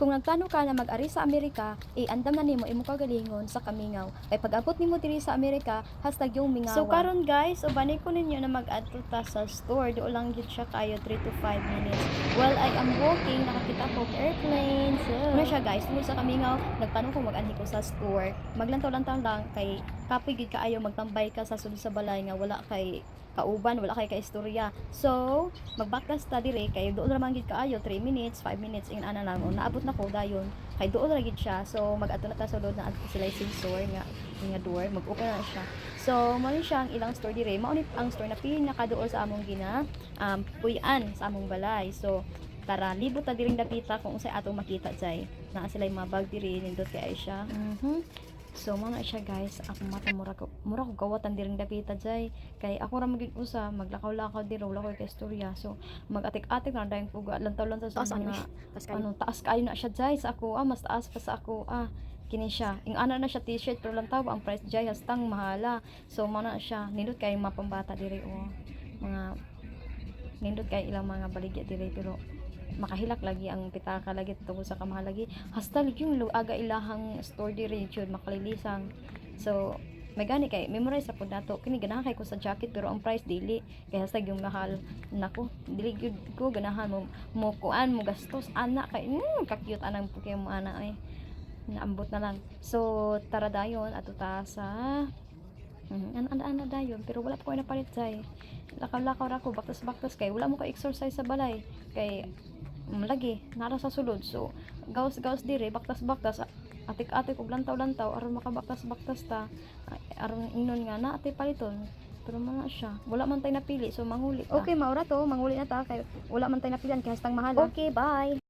Kung nagplano ka na mag-ari sa Amerika, andam na nimo imo kagalingon sa kamingaw. Kay pag-abot nimo diri sa Amerika, hashtag yung mingawan. So karon guys, ubani ko ninyo na mag-adto ta sa store. Do lang gid siya kayo 3 to 5 minutes. While I am walking, nakakita ko airplane. So, ano siya guys, tungkol sa kamingaw, nagtanong ko mag-anhi ko sa store. Maglantaw-lantaw lang kay kapoy gid kaayo magtambay ka sa sulod sa balay nga wala kay kauban, wala kay kaistorya. So, magbaktas ta dire kay doon ra man gid kaayo 3 minutes, 5 minutes in ana lang. O, naabot na ko dayon kay doon ra gid siya. So, mag-adto na ta sa sulod na sila sensor nga door, mag-open na siya. So, mao ni siya ang ilang store dire. Mao ni ang store na pinakaduol sa among puy-an sa among balay. So, tara libot ta diring dapita kung unsay atong makita jay. Naa sila yung mga bag diri nindot kay siya. So mao na siya guys, ako mata mura ko gawatan diring dapita jay kay ako ra magig usa maglakaw-lakaw diri wala ko kay istorya. So mag-atik-atik na dayong puga lantaw-lantaw sa mga taas kayo na siya jay sa ako mas taas pa sa ako kini siya ing ana na siya t-shirt pero lantaw ang price jay hastang mahala. So mao na siya nindot kay mapambata diri mga nindot kay ilang mga baligya diri pero makahilak lagi ang pitaka lagi tungkol sa kamahal lagi hasta yung aga ilahang store diri jud makalilisang. So may gani kay memorize sa pud nato kini ganahan kay ko sa jacket pero ang price dili kay hasta yung mahal nako dili gyud ko ganahan mo kuan mo gastos ana kay ka-cute anang Pokemon ana ay naambot na lang. So tara dayon ato ta sa ana dayon pero wala pa ko napalit jay lakaw-lakaw ra ko baktas kay wala mo ka exercise sa balay kay lagi nara sa sulod. So gawas dire baktas atik-atik og lantaw aron makabaktas ta aron inon nga na ate paliton pero mga siya wala man tay napili so manguli ta. Okay maura to manguli na ta kay wala man tay napilan kay hastang mahal. Okay bye.